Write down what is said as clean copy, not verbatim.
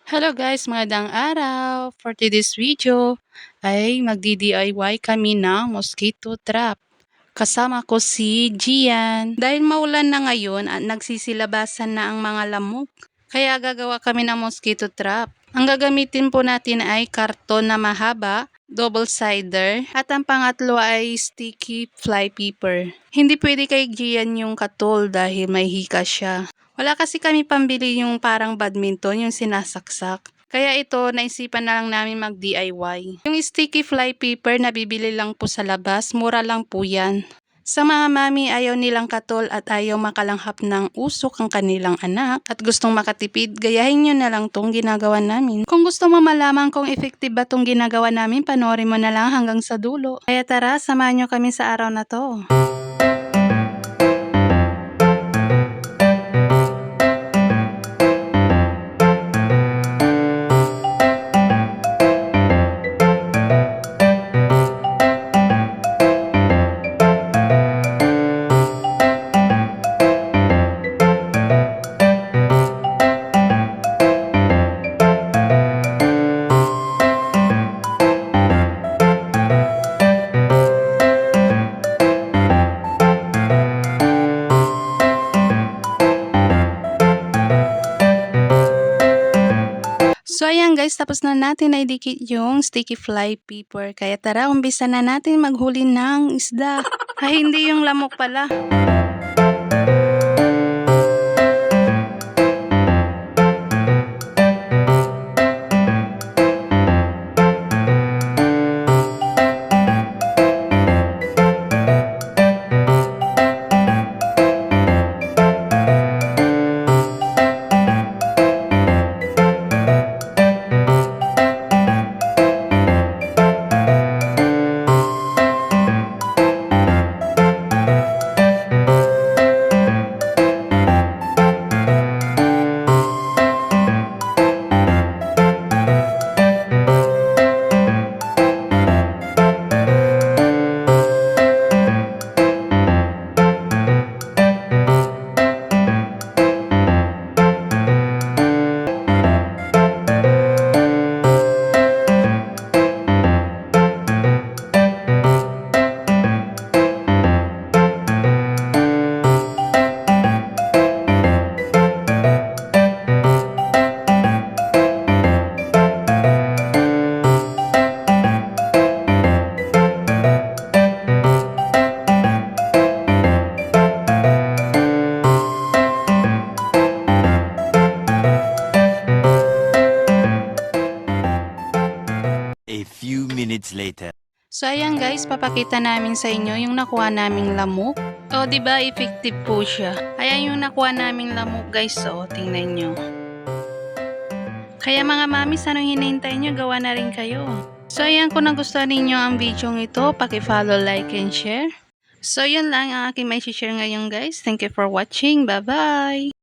Hello guys, magandang araw. For today's video ay magdi-DIY kami ng mosquito trap. Kasama ko si Gian. Dahil maulan na ngayon at nagsisilabasan na ang mga lamok, kaya gagawa kami ng mosquito trap. Ang gagamitin po natin ay karton na mahaba, double-sider, at ang pangatlo ay sticky fly paper. Hindi pwede kay Gian yung katol dahil may hika siya. Wala kasi kami pambili yung parang badminton, yung sinasaksak. Kaya ito, naisipan na lang namin mag-DIY. Yung sticky fly paper na bibili lang po sa labas, mura lang po yan. Sa mga mami, ayaw nilang katol at ayaw makalanghap ng usok ang kanilang anak at gustong makatipid, gayahin nyo na lang tong ginagawa namin. Kung gusto mo malaman kung effective ba tong ginagawa namin, panoorin mo na lang hanggang sa dulo. Kaya tara, samahan nyo kami sa araw na to. So ayan guys, tapos na natin na idikit yung sticky fly paper. Kaya tara, umpisa na natin maghuli ng isda. Ay, hindi yung lamok pala. A few minutes later. So ayan guys, papakita namin sa inyo yung nakuha naming lamok. O diba effective po siya. Ayan yung nakuha naming lamok guys. O tingnan nyo. Kaya mga mami, anong hinihintay nyo? Gawa na rin kayo. So ayan, kung nagustuhan ninyo ang video ito, paki-follow, like, and share. So yun lang ang aking may share ngayon guys. Thank you for watching. Bye bye!